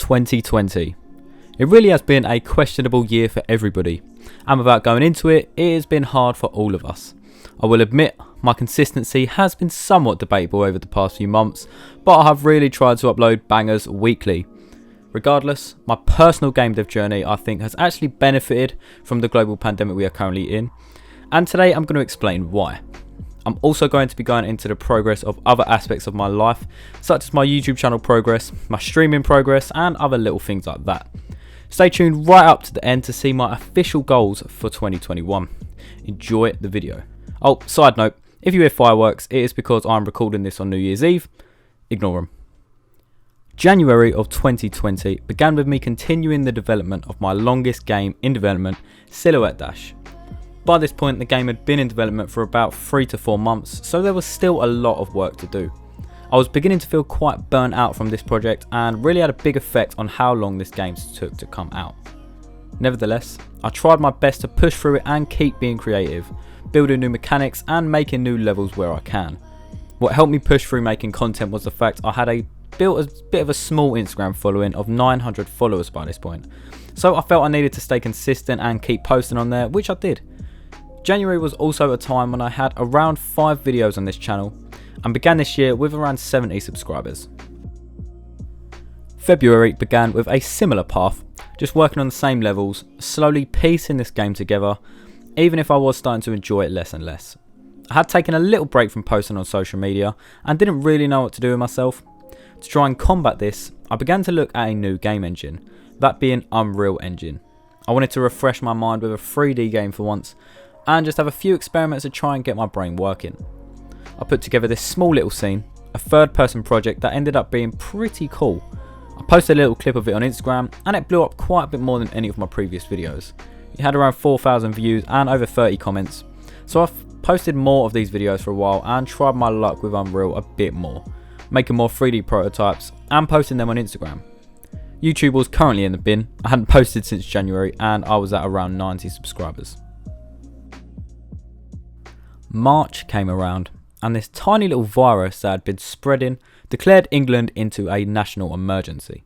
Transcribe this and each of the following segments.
2020. It really has been a questionable year for everybody, and without going into it, it has been hard for all of us. I will admit, my consistency has been somewhat debatable over the past few months, but I have really tried to upload bangers weekly. Regardless, my personal game dev journey I think has actually benefited from the global pandemic we are currently in, and today I'm going to explain why. I'm also going to be going into the progress of other aspects of my life, such as my YouTube channel progress, my streaming progress, and other little things like that. Stay tuned right up to the end to see my official goals for 2021. Enjoy the video. Oh, side note, if you hear fireworks, it is because I'm recording this on New Year's Eve. Ignore them. January of 2020 began with me continuing the development of my longest game in development, Silhouette Dash. By this point, the game had been in development for about 3 to 4 months, so there was still a lot of work to do. I was beginning to feel quite burnt out from this project and really had a big effect on how long this game took to come out. Nevertheless, I tried my best to push through it and keep being creative, building new mechanics and making new levels where I can. What helped me push through making content was the fact I had built a bit of a small Instagram following of 900 followers by this point, so I felt I needed to stay consistent and keep posting on there, which I did. January was also a time when I had around 5 videos on this channel and began this year with around 70 subscribers. February began with a similar path, just working on the same levels, slowly piecing this game together, even if I was starting to enjoy it less and less. I had taken a little break from posting on social media and didn't really know what to do with myself. To try and combat this, I began to look at a new game engine, that being Unreal Engine. I wanted to refresh my mind with a 3D game for once, and just have a few experiments to try and get my brain working. I put together this small little scene, a third person project that ended up being pretty cool. I posted a little clip of it on Instagram and it blew up quite a bit more than any of my previous videos. It had around 4,000 views and over 30 comments, so I've posted more of these videos for a while and tried my luck with Unreal a bit more, making more 3D prototypes and posting them on Instagram. YouTube was currently in the bin. I hadn't posted since January and I was at around 90 subscribers. March came around and this tiny little virus that had been spreading declared England into a national emergency.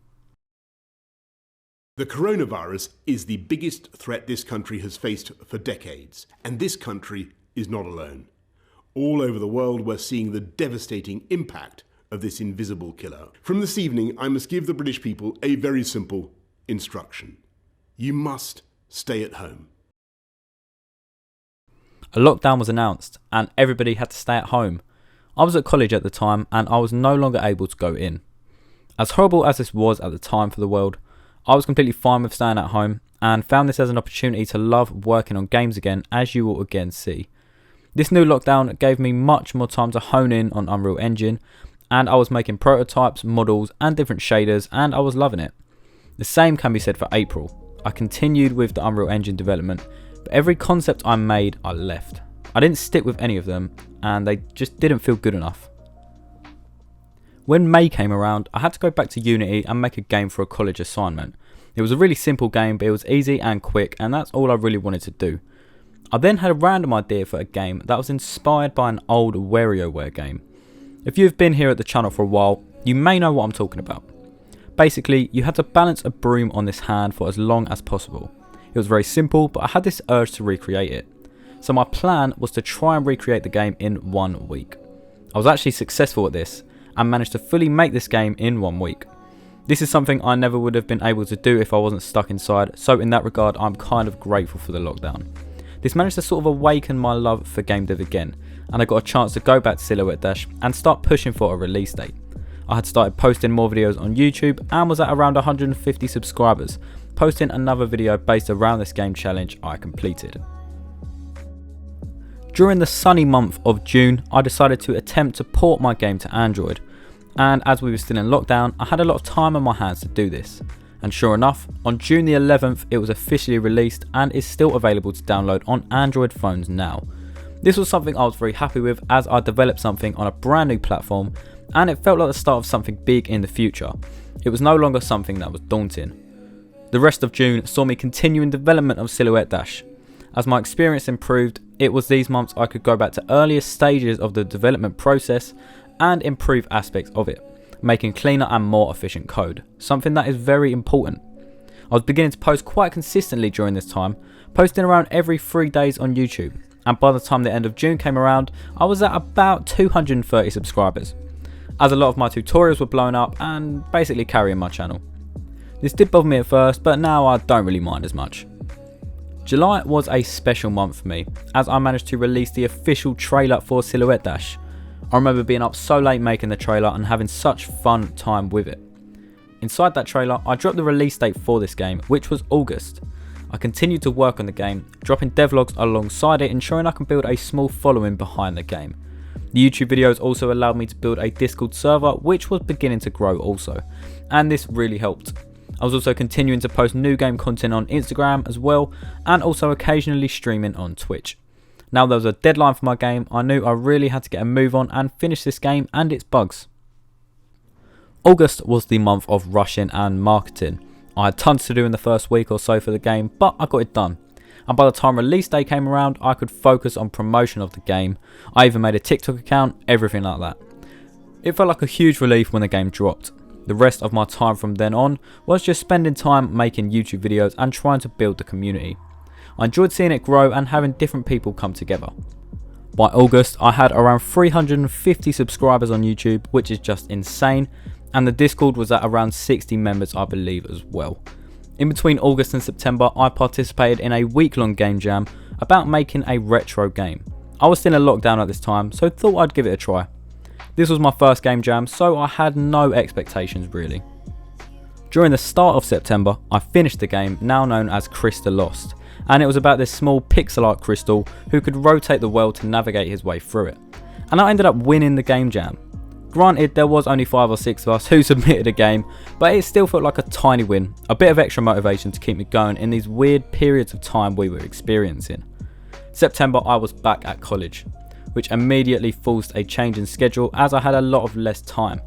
The coronavirus is the biggest threat this country has faced for decades, and this country is not alone. All over the world we're seeing the devastating impact of this invisible killer. From this evening, I must give the British people a very simple instruction. You must stay at home. A lockdown was announced and everybody had to stay at home. I was at college at the time and I was no longer able to go in. As horrible as this was at the time for the world, I was completely fine with staying at home and found this as an opportunity to love working on games again, as you will again see. This new lockdown gave me much more time to hone in on Unreal Engine, and I was making prototypes, models and different shaders, and I was loving it. The same can be said for April. I continued with the Unreal Engine development, but every concept I made I left. I didn't stick with any of them and they just didn't feel good enough. When May came around, I had to go back to Unity and make a game for a college assignment. It was a really simple game, but it was easy and quick, and that's all I really wanted to do. I then had a random idea for a game that was inspired by an old WarioWare game. If you've been here at the channel for a while, you may know what I'm talking about. Basically, you had to balance a broom on this hand for as long as possible. It was very simple, but I had this urge to recreate it. So my plan was to try and recreate the game in 1 week. I was actually successful at this and managed to fully make this game in 1 week. This is something I never would have been able to do if I wasn't stuck inside, so in that regard I'm kind of grateful for the lockdown. This managed to sort of awaken my love for game dev again, and I got a chance to go back to Silhouette Dash and start pushing for a release date. I had started posting more videos on YouTube and was at around 150 subscribers, posting another video based around this game challenge I completed. During the sunny month of June, I decided to attempt to port my game to Android, and as we were still in lockdown, I had a lot of time on my hands to do this. And sure enough, on June the 11th it was officially released and is still available to download on Android phones now. This was something I was very happy with, as I developed something on a brand new platform and it felt like the start of something big in the future. It was no longer something that was daunting. The rest of June saw me continuing development of Silhouette Dash. As my experience improved, it was these months I could go back to earlier stages of the development process and improve aspects of it. making cleaner and more efficient code, something that is very important. I was beginning to post quite consistently during this time, posting around every 3 days on YouTube, and by the time the end of June came around, I was at about 230 subscribers, as a lot of my tutorials were blown up and basically carrying my channel. This did bother me at first, but now I don't really mind as much. July was a special month for me, as I managed to release the official trailer for Silhouette Dash. I remember being up so late making the trailer and having such fun time with it. Inside that trailer, I dropped the release date for this game, which was August. I continued to work on the game, dropping devlogs alongside it, ensuring I can build a small following behind the game. The YouTube videos also allowed me to build a Discord server, which was beginning to grow also, and this really helped. I was also continuing to post new game content on Instagram as well, and also occasionally streaming on Twitch. Now there was a deadline for my game, I knew I really had to get a move on and finish this game and its bugs. August was the month of rushing and marketing. I had tons to do in the first week or so for the game, but I got it done. And by the time release day came around, I could focus on promotion of the game. I even made a TikTok account, everything like that. It felt like a huge relief when the game dropped. The rest of my time from then on was just spending time making YouTube videos and trying to build the community. I enjoyed seeing it grow and having different people come together. By August, I had around 350 subscribers on YouTube, which is just insane, and the Discord was at around 60 members I believe as well. In between August and September, I participated in a week-long game jam about making a retro game. I was still in lockdown at this time, so thought I'd give it a try. This was my first game jam, so I had no expectations really. During the start of September, I finished the game, now known as Crystal Lost, and it was about this small pixel art crystal who could rotate the world to navigate his way through it. And I ended up winning the game jam. Granted, there was only 5 or 6 of us who submitted a game, but it still felt like a tiny win, a bit of extra motivation to keep me going in these weird periods of time we were experiencing. September, I was back at college, which immediately forced a change in schedule as I had a lot of less time.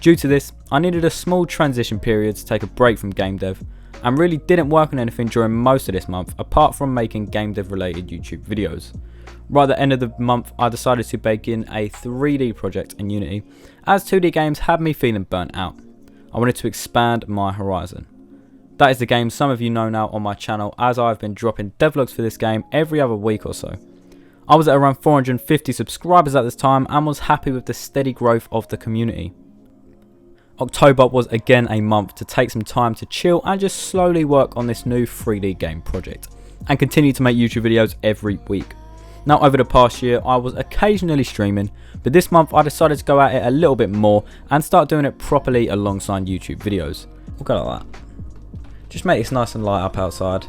Due to this, I needed a small transition period to take a break from game dev, and really didn't work on anything during most of this month apart from making game dev related YouTube videos. Right at the end of the month, I decided to bake in a 3D project in Unity, as 2D games had me feeling burnt out. I wanted to expand my horizon. That is the game some of you know now on my channel, as I've been dropping devlogs for this game every other week or so. I was at around 450 subscribers at this time and was happy with the steady growth of the community. October was again a month to take some time to chill and just slowly work on this new 3D game project, and continue to make YouTube videos every week. Now over the past year I was occasionally streaming, but this month I decided to go at it a little bit more and start doing it properly alongside YouTube videos. We'll go like that. Just make this nice and light up outside.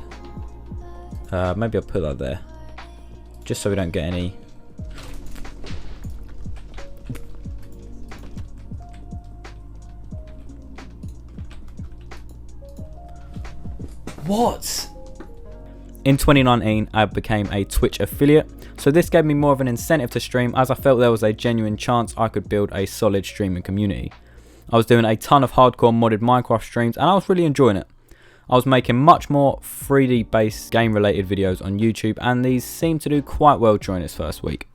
Maybe I'll put that there, just so we don't get any. What? In 2019, I became a Twitch affiliate, so this gave me more of an incentive to stream, as I felt there was a genuine chance I could build a solid streaming community. I was doing a ton of hardcore modded Minecraft streams and I was really enjoying it. I was making much more 3D based game related videos on YouTube, and these seemed to do quite well during its first week.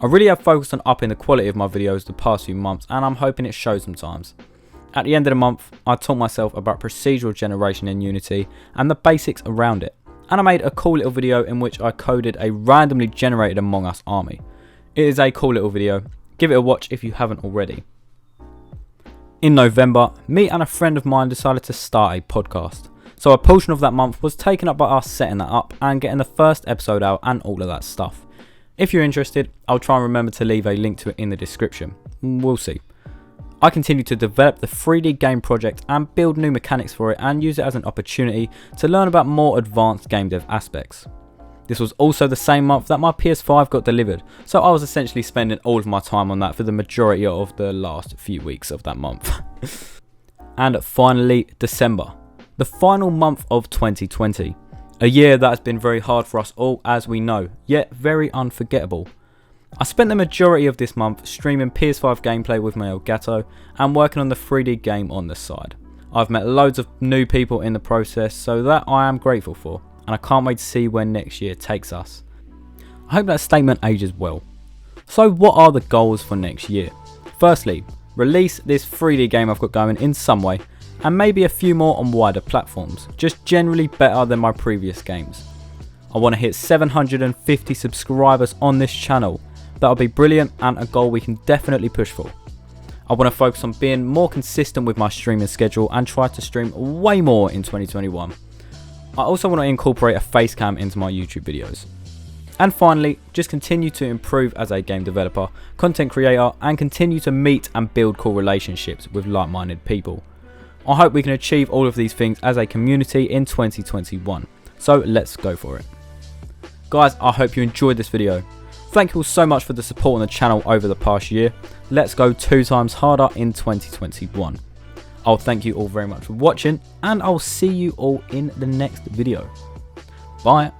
I really have focused on upping the quality of my videos the past few months, and I'm hoping it shows sometimes. At the end of the month, I taught myself about procedural generation in Unity and the basics around it, and I made a cool little video in which I coded a randomly generated Among Us army. It is a cool little video, give it a watch if you haven't already. In November, me and a friend of mine decided to start a podcast, so a portion of that month was taken up by us setting that up and getting the first episode out and all of that stuff. If you're interested, I'll try and remember to leave a link to it in the description. We'll see. I continued to develop the 3D game project and build new mechanics for it, and use it as an opportunity to learn about more advanced game dev aspects. This was also the same month that my PS5 got delivered, so I was essentially spending all of my time on that for the majority of the last few weeks of that month. And finally, December, the final month of 2020. A year that has been very hard for us all, as we know, yet very unforgettable. I spent the majority of this month streaming PS5 gameplay with my Elgato and working on the 3D game on the side. I've met loads of new people in the process, so that I am grateful for, and I can't wait to see where next year takes us. I hope that statement ages well. So what are the goals for next year? Firstly, release this 3D game I've got going in some way, and maybe a few more on wider platforms, just generally better than my previous games. I want to hit 750 subscribers on this channel. That'll be brilliant and a goal we can definitely push for. I want to focus on being more consistent with my streaming schedule and try to stream way more in 2021. I also want to incorporate a face cam into my YouTube videos. And finally, just continue to improve as a game developer, content creator, and continue to meet and build cool relationships with like-minded people. I hope we can achieve all of these things as a community in 2021. So let's go for it. Guys, I hope you enjoyed this video. Thank you all so much for the support on the channel over the past year. Let's go 2 times harder in 2021. I'll thank you all very much for watching, and I'll see you all in the next video. Bye.